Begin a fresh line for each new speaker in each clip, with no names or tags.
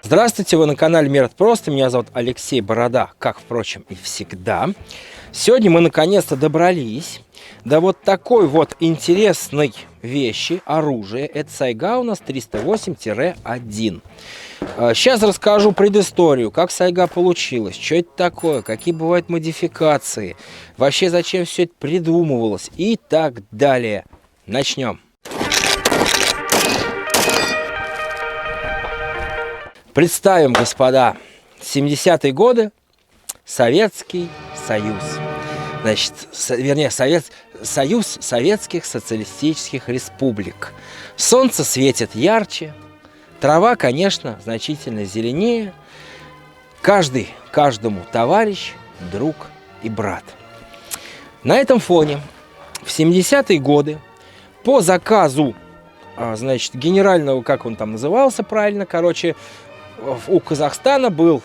Здравствуйте, вы на канале Мир это просто. Меня зовут Алексей Борода, как, впрочем, и всегда. Сегодня мы наконец-то добрались до вот такой вот интересной вещи, оружия. Это сайга у нас 308-1. Сейчас расскажу предысторию, как сайга получилась, что это такое, какие бывают модификации, вообще зачем все это придумывалось и так далее. Начнем. Представим, господа, 70-е годы, Советский Союз. Значит, Союз Советских Социалистических Республик. Солнце светит ярче, трава, конечно, значительно зеленее. Каждый каждому товарищ, друг и брат. На этом фоне в 70-е годы по заказу, значит, генерального, как он там назывался правильно, короче, у Казахстана был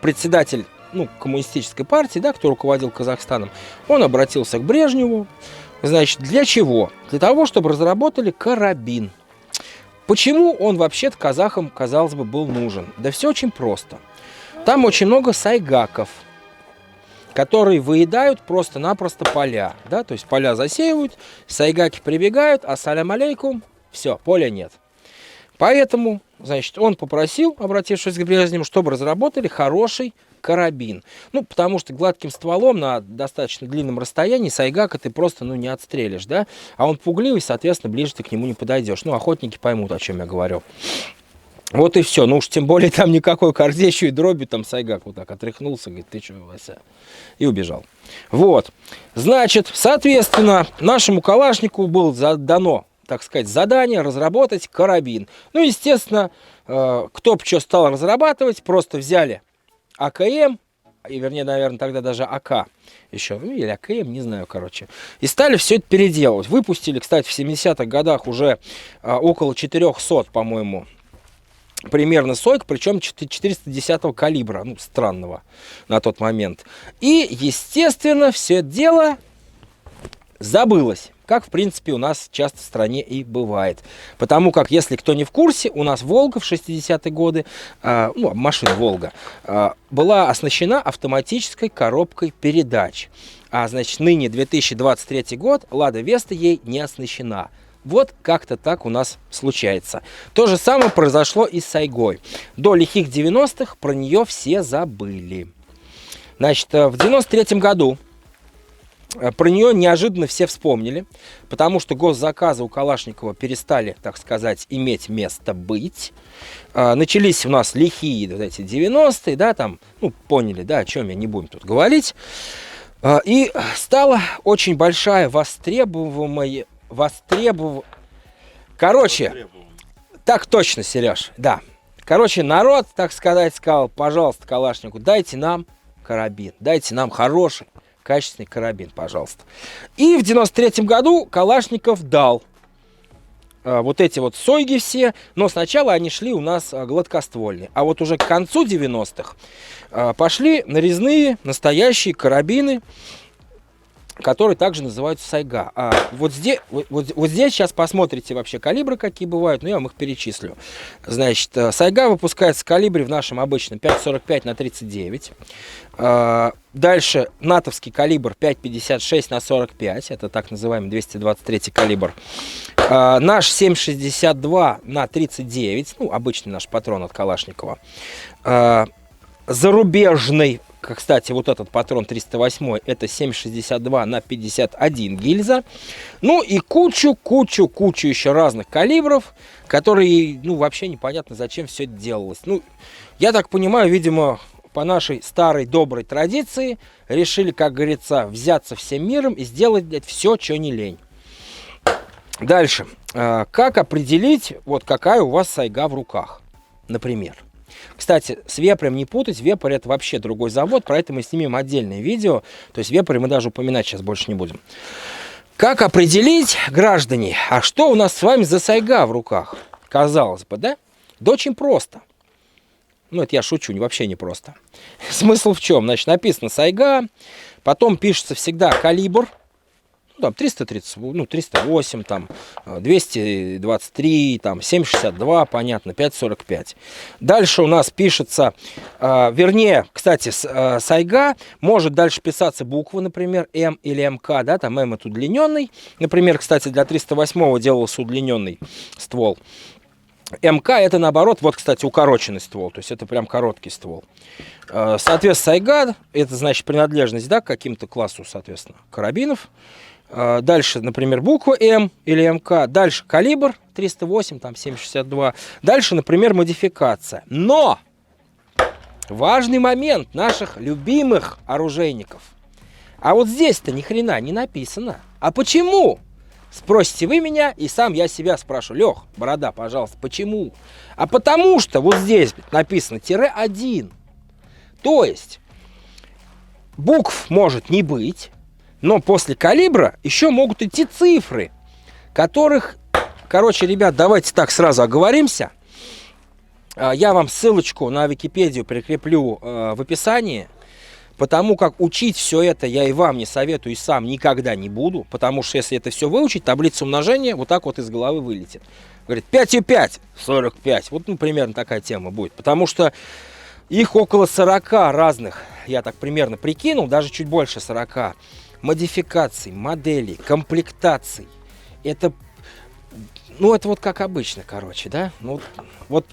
председатель, коммунистической партии, да, кто руководил Казахстаном. Он обратился к Брежневу. Значит, для чего? Для того, чтобы разработали карабин. Почему он вообще-то казахам, казалось бы, был нужен? Да все очень просто. Там очень много сайгаков, которые выедают просто-напросто поля. Да? То есть поля засеивают, сайгаки прибегают, ассалям алейкум, все, поля нет. Поэтому, значит, он попросил, обратившись к Брежневу, чтобы разработали хороший карабин. Потому что гладким стволом на достаточно длинном расстоянии сайгака ты просто, не отстрелишь, да? А он пугливый, соответственно, ближе ты к нему не подойдешь. Охотники поймут, о чем я говорю. Вот и все. Уж тем более там никакой корзещу и дроби, там сайгак вот так отряхнулся, говорит, ты что, Вася? И убежал. Вот. Значит, соответственно, нашему калашнику было дано, так сказать, задание разработать карабин. Естественно, кто бы что стал разрабатывать, просто взяли АКМ, вернее, наверное, тогда даже АК еще, или АКМ, не знаю, короче. И стали все это переделывать. Выпустили, кстати, в 70-х годах уже около 400, по-моему, примерно сойк, причем 410-го калибра, странного на тот момент. И, естественно, все это дело забылось. Как, в принципе, у нас часто в стране и бывает. Потому как, если кто не в курсе, у нас «Волга» в 60-е годы, машина «Волга», была оснащена автоматической коробкой передач. А, значит, ныне 2023 год, «Лада Веста» ей не оснащена. Вот как-то так у нас случается. То же самое произошло и с сайгой. До лихих 90-х про нее все забыли. Значит, в 93-м году про нее неожиданно все вспомнили, потому что госзаказы у Калашникова перестали, так сказать, иметь место быть. Начались у нас лихие эти 90-е, да, там, поняли, да, о чем я, не будем тут говорить. И стала очень большая Короче, так точно, Сереж, да. Короче, народ, так сказать, сказал, пожалуйста, Калашнику, дайте нам карабин, дайте нам хороший, качественный карабин, пожалуйста. И в 93-м году Калашников дал вот эти вот сойги все, но сначала они шли у нас гладкоствольные. А вот уже к концу 90-х пошли нарезные, настоящие карабины, которые также называются сайга. Вот здесь сейчас посмотрите вообще калибры, какие бывают, я вам их перечислю. Значит, сайга выпускается в калибре в нашем обычном 5,45 на 39. Дальше натовский калибр 5,56 на 45, это так называемый 223 калибр. Наш 7,62 на 39, обычный наш патрон от Калашникова. Зарубежный, кстати, вот этот патрон 308, это 7,62 на 51 гильза. И кучу еще разных калибров, которые, вообще непонятно, зачем все это делалось. Я так понимаю, видимо, по нашей старой доброй традиции решили, как говорится, взяться всем миром и сделать, все, что не лень. Дальше. Как определить, вот какая у вас сайга в руках, например? Кстати, с вепрем не путать, вепрь это вообще другой завод, про это мы снимем отдельное видео, то есть вепрь мы даже упоминать сейчас больше не будем. Как определить, граждане, а что у нас с вами за сайга в руках? Казалось бы, да? Да очень просто. Это я шучу, вообще не просто. Смысл в чем? Значит, написано сайга, потом пишется всегда калибр, Ну, там 330, ну, 308, там 223, там 762, понятно, 545. Дальше у нас пишется, вернее, кстати, сайга может дальше писаться буквы, например, М или МК, да, там М это удлиненный. Например, кстати, для 308 делался удлиненный ствол. МК это наоборот, вот, кстати, укороченный ствол, то есть это прям короткий ствол. Соответственно, сайга, это значит принадлежность, да, к каким-то классу, соответственно, карабинов. Дальше, например, буква М или МК. Дальше калибр 308, там 7,62. Дальше, например, модификация. Но важный момент наших любимых оружейников. А вот здесь-то ни хрена не написано. А почему? Спросите вы меня, и сам я себя спрашиваю. Лех, борода, пожалуйста, почему? А потому что вот здесь написано -1. То есть букв может не быть, но после калибра еще могут идти цифры, которых, короче, ребят, давайте так сразу оговоримся. Я вам ссылочку на Википедию прикреплю в описании, потому как учить все это я и вам не советую, и сам никогда не буду, потому что если это все выучить, таблица умножения вот так вот из головы вылетит. Говорит, 5 и 5, 45. Вот, ну, примерно такая тема будет, потому что их около 40 разных, я так примерно прикинул, даже чуть больше 40 модификаций, моделей, комплектаций. Это, ну, это вот как обычно, короче, да? Ну, вот,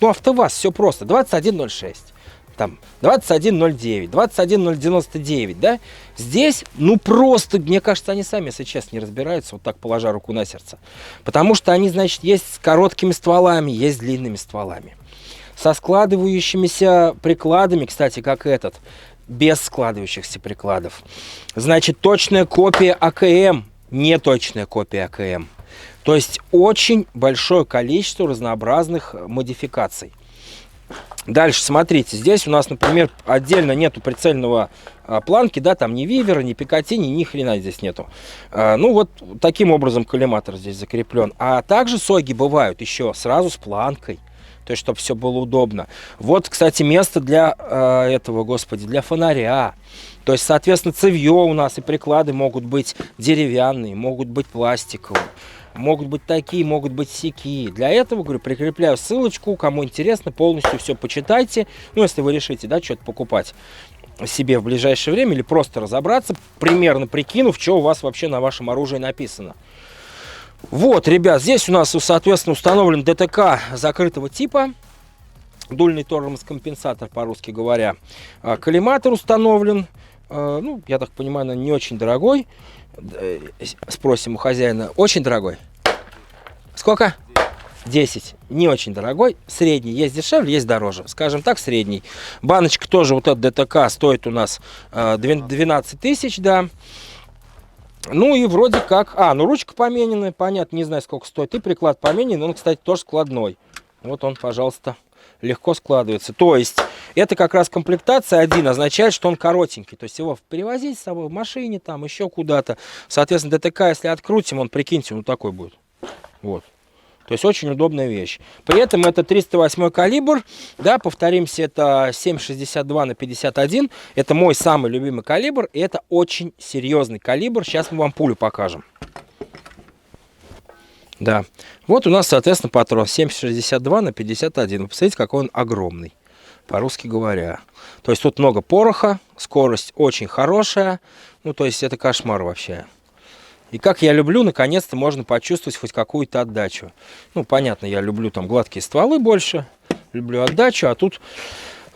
ну, АвтоВАЗ, все просто. 2106, там, 2109, 21099, да? Здесь, ну, просто, мне кажется, они сами, если честно, не разбираются, вот так положа руку на сердце. Потому что они, значит, есть с короткими стволами, есть с длинными стволами. Со складывающимися прикладами, кстати, как этот, без складывающихся прикладов. Значит, точная копия АКМ, не точная копия АКМ. То есть очень большое количество разнообразных модификаций. Дальше, смотрите, здесь у нас, например, отдельно нету прицельного планки, да, там ни вивера, ни пикатини, ни хрена здесь нету. Ну вот таким образом коллиматор здесь закреплен. А также сойги бывают еще сразу с планкой. То есть, чтобы все было удобно. Вот, кстати, место для этого, господи, для фонаря. То есть, соответственно, цевье у нас и приклады могут быть деревянные, могут быть пластиковые, могут быть такие, могут быть сякие. Для этого, говорю, прикрепляю ссылочку. Кому интересно, полностью все почитайте. Ну, если вы решите, да, что-то покупать себе в ближайшее время или просто разобраться, примерно прикинув, что у вас вообще на вашем оружии написано. Вот, ребят, здесь у нас, соответственно, установлен ДТК закрытого типа, дульный тормоз-компенсатор, по-русски говоря. Коллиматор установлен, ну, я так понимаю, не очень дорогой. Спросим у хозяина, очень дорогой? Сколько? 10. Не очень дорогой. Средний. Есть дешевле, есть дороже. Скажем так, средний. Баночка тоже, вот этот ДТК стоит у нас 12 тысяч, да. Ну и вроде как... ну ручка помененная, понятно, не знаю, сколько стоит. И приклад поменен, он, кстати, тоже складной. Вот он, пожалуйста, легко складывается. То есть, это как раз комплектация 1 означает, что он коротенький. То есть, его перевозить с собой в машине, там, еще куда-то. Соответственно, ДТК, если открутим, он, прикиньте, он такой будет. Вот. То есть, очень удобная вещь. При этом это 308 калибр, да, повторимся, это 7,62 на 51. Это мой самый любимый калибр, и это очень серьезный калибр. Сейчас мы вам пулю покажем. Да, вот у нас, соответственно, патрон 7,62 на 51. Вы посмотрите, какой он огромный, по-русски говоря. То есть, тут много пороха, скорость очень хорошая. Ну, то есть, это кошмар вообще. И как я люблю, наконец-то можно почувствовать хоть какую-то отдачу. Ну, понятно, я люблю там гладкие стволы больше, люблю отдачу, а тут,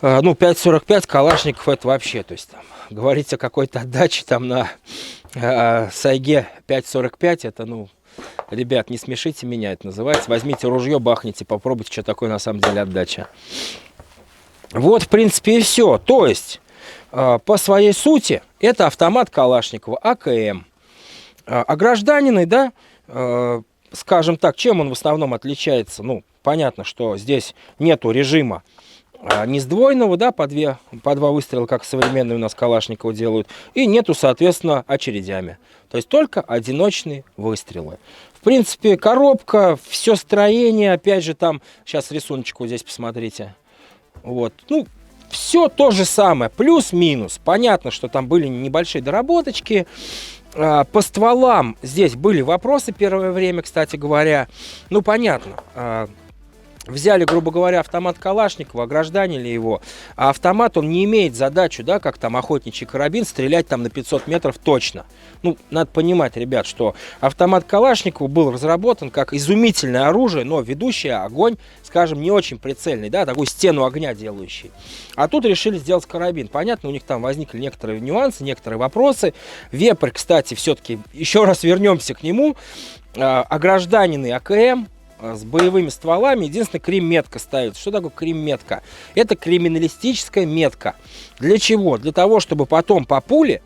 ну, 5,45 калашников это вообще, то есть, там, говорить о какой-то отдаче там на сайге 5,45, это, ну, ребят, не смешите меня, это называется, возьмите ружье, бахните, попробуйте, что такое на самом деле отдача. Вот, в принципе, и все. То есть, по своей сути, это автомат Калашникова АКМ. А гражданины, да, скажем так, чем он в основном отличается? Ну, понятно, что здесь нету режима не сдвоенного, да, по два выстрела, как современные у нас Калашникова делают, и нету, соответственно, очередями. То есть только одиночные выстрелы. В принципе, коробка, все строение, опять же, там, сейчас рисуночку здесь посмотрите. Вот, ну, все то же самое, плюс-минус. Понятно, что там были небольшие доработочки. По стволам здесь были вопросы первое время, кстати говоря. Ну, понятно. Взяли, грубо говоря, автомат Калашникова, огражданили его, а автомат, он не имеет задачу, да, как там охотничий карабин, стрелять там на 500 метров точно. Ну, надо понимать, ребят, что автомат Калашникова был разработан как изумительное оружие, но ведущий огонь, скажем, не очень прицельный, да, такую стену огня делающий. А тут решили сделать карабин. Понятно, у них там возникли некоторые нюансы, некоторые вопросы. Вепрь, кстати, все-таки, еще раз вернемся к нему, огражданенный АКМ, с боевыми стволами. Единственное, крим-метка ставится. Что такое крим-метка? Это криминалистическая метка. Для чего? Для того, чтобы потом по пуле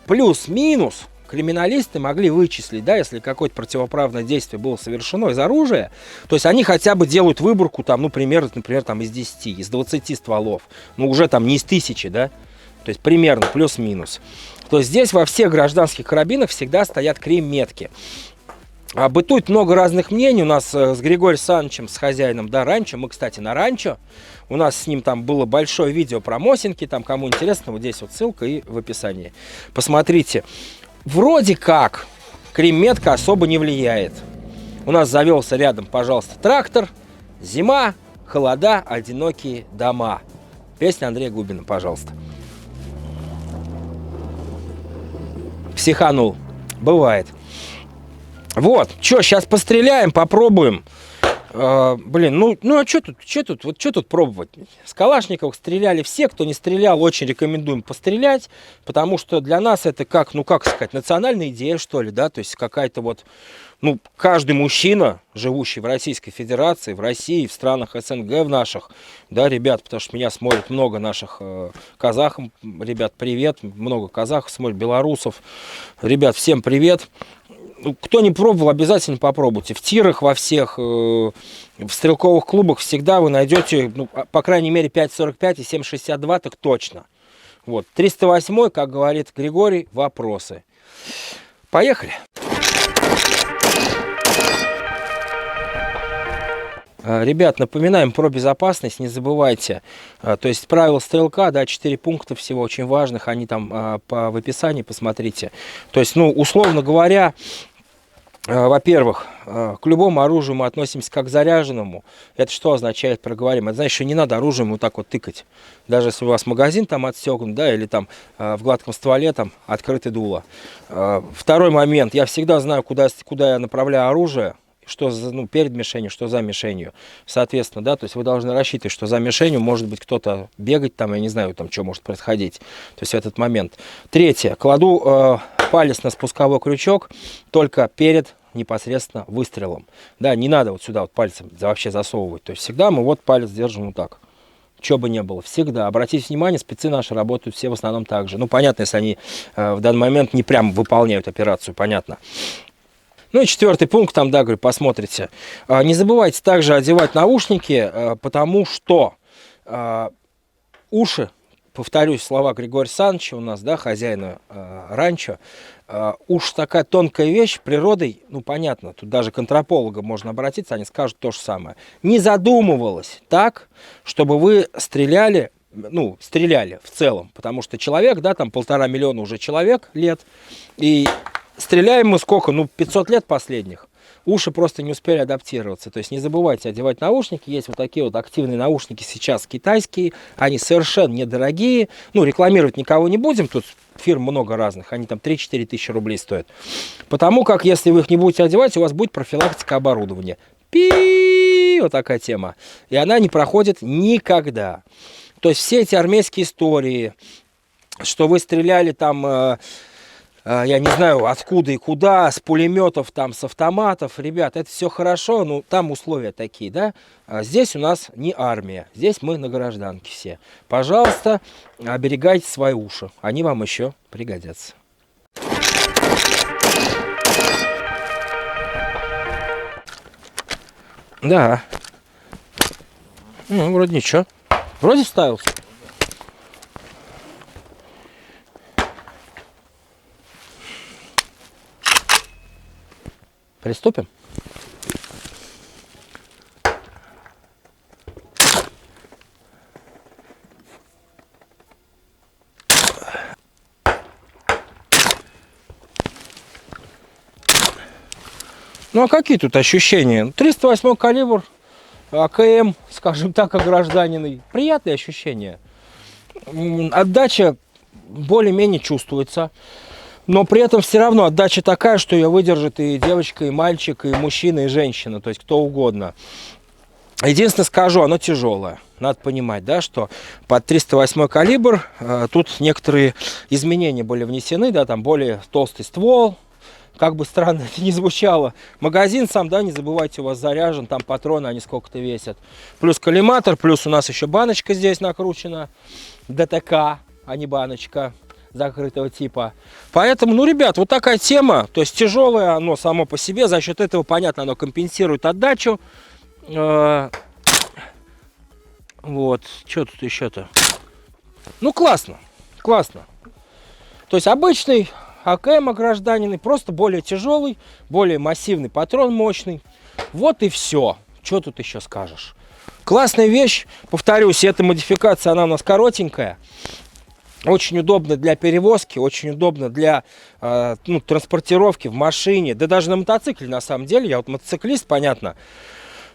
плюс-минус криминалисты могли вычислить, да, если какое-то противоправное действие было совершено из оружия, то есть они хотя бы делают выборку там, ну, например, там из 10, из 20 стволов. Ну, уже там не из 1000, да? То есть примерно плюс-минус. То есть здесь во всех гражданских карабинах всегда стоят крим-метки. Бытует много разных мнений. У нас с Григорием Санычем, с хозяином, да, ранчо. Мы, кстати, на ранчо. У нас с ним там было большое видео про Мосинки. Там, кому интересно, вот здесь вот ссылка и в описании. Посмотрите. Вроде как крим-метка особо не влияет. У нас завелся рядом, пожалуйста, трактор. Зима, холода, одинокие дома. Песня Андрея Губина, пожалуйста. Психанул. Бывает. Вот, что, сейчас постреляем, попробуем. Блин, ну а что тут пробовать? С Калашниковых стреляли все, кто не стрелял, очень рекомендуем пострелять, потому что для нас это как, ну как сказать, национальная идея, что ли, да, то есть какая-то вот, ну, каждый мужчина, живущий в Российской Федерации, в России, в странах СНГ в наших, да, ребят, потому что меня смотрит много наших казахов, ребят, привет, много казахов смотрит, белорусов, ребят, всем привет. Кто не пробовал, обязательно попробуйте. В тирах во всех, в стрелковых клубах всегда вы найдете, ну, по крайней мере, 5.45 и 7.62, так точно. Вот, 308, как говорит Григорий, вопросы. Поехали. Ребят, напоминаем про безопасность, не забывайте. То есть правила стрелка, да, 4 пункта всего очень важных, они там в описании, посмотрите. То есть, ну, условно говоря, во-первых, к любому оружию мы относимся как к заряженному. Это что означает, проговорим? Это значит, что не надо оружием вот так вот тыкать. Даже если у вас магазин там отстегнут, да, или там в гладком стволе там открытое дуло. Второй момент. Я всегда знаю, куда я направляю оружие. Что за, ну, перед мишенью, что за мишенью. Соответственно, да, то есть вы должны рассчитывать, что за мишенью может быть кто-то бегать, там, я не знаю, там, что может происходить. То есть в этот момент. Третье. Кладу палец на спусковой крючок только перед непосредственно выстрелом. Да, не надо вот сюда вот пальцем вообще засовывать. То есть всегда мы вот палец держим вот так. Что бы ни было, всегда. Обратите внимание, спецы наши работают все в основном так же. Ну, понятно, если они в данный момент не прям выполняют операцию, понятно. Ну и четвертый пункт, там, да, говорю, посмотрите. Не забывайте также одевать наушники, потому что уши, повторюсь слова Григория Саныча у нас, да, хозяина ранчо, уж такая тонкая вещь природой, ну понятно, тут даже к антропологам можно обратиться, они скажут то же самое. Не задумывалось так, чтобы вы стреляли, ну, стреляли в целом, потому что человек, да, там 1,5 миллиона уже человек лет, и стреляем мы сколько, ну, 500 лет последних. Уши просто не успели адаптироваться. То есть не забывайте одевать наушники. Есть вот такие вот активные наушники сейчас китайские. Они совершенно недорогие. Ну, рекламировать никого не будем. Тут фирм много разных. Они там 3-4 тысячи рублей стоят. Потому как, если вы их не будете одевать, у вас будет профилактика оборудования. Вот такая тема. И она не проходит никогда. То есть все эти армейские истории, что вы стреляли там... я не знаю, откуда и куда, с пулеметов, там, с автоматов. Ребят, это все хорошо, но там условия такие, да. Здесь у нас не армия, здесь мы на гражданке все. Пожалуйста, оберегайте свои уши, они вам еще пригодятся. Да. Ну, вроде ничего. Вроде вставился. Приступим? Ну а какие тут ощущения? 308 калибр, АКМ, скажем так, огражданенный. Приятные ощущения. Отдача более-менее чувствуется. Но при этом все равно отдача такая, что ее выдержит и девочка, и мальчик, и мужчина, и женщина. То есть кто угодно. Единственное скажу, оно тяжелое. Надо понимать, да, что под 308 калибр тут некоторые изменения были внесены, да, там более толстый ствол, как бы странно это ни звучало. Магазин сам, да, не забывайте, у вас заряжен, там патроны, они сколько-то весят. Плюс коллиматор, плюс у нас еще баночка здесь накручена, ДТК, а не баночка закрытого типа. Поэтому, ну, ребят, вот такая тема, то есть тяжелое оно само по себе, за счет этого, понятно, оно компенсирует отдачу. Вот, что тут еще-то? Ну, классно, классно. То есть обычный АКМ огражданенный, просто более тяжелый, более массивный патрон, мощный. Вот и все. Что тут еще скажешь? Классная вещь, повторюсь, эта модификация, она у нас коротенькая. Очень удобно для перевозки, очень удобно для транспортировки в машине, да даже на мотоцикле на самом деле. Я вот мотоциклист, понятно.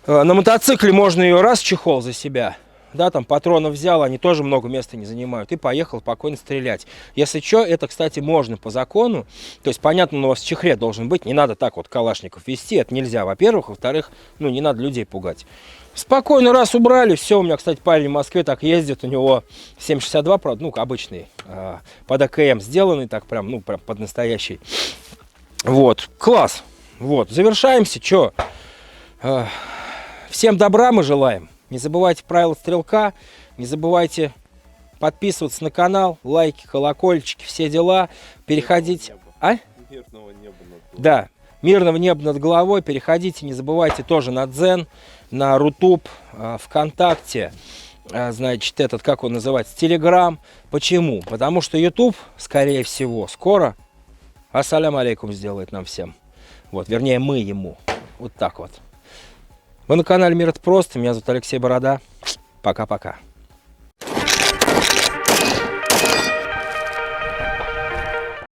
На мотоцикле можно ее раз в чехол за себя, да, там патронов взял, они тоже много места не занимают, и поехал спокойно стрелять. Если что, это, кстати, можно по закону, то есть, понятно, у вас в чехле должен быть, не надо так вот калашников вести, это нельзя, во-первых, во-вторых, ну, не надо людей пугать. Спокойно раз убрали, все, у меня, кстати, парень в Москве так ездит, у него 7,62, правда, ну, обычный, под АКМ сделанный, так прям, ну, прям под настоящий. Вот, класс, вот, завершаемся, что... Всем добра мы желаем. Не забывайте правила стрелка. Не забывайте подписываться на канал. Лайки, колокольчики, все дела. Переходите. А?
Мирного неба над головой.
Да, мирного неба над головой. Переходите, не забывайте тоже на Дзен, на Рутуб, ВКонтакте. Значит, этот, как он называется, Телеграм. Почему? Потому что YouTube, скорее всего, скоро ассалям алейкум сделает нам всем. Вот, вернее, мы ему. Вот так вот. Вы на канале Мир это просто. Меня зовут Алексей Борода. Пока-пока.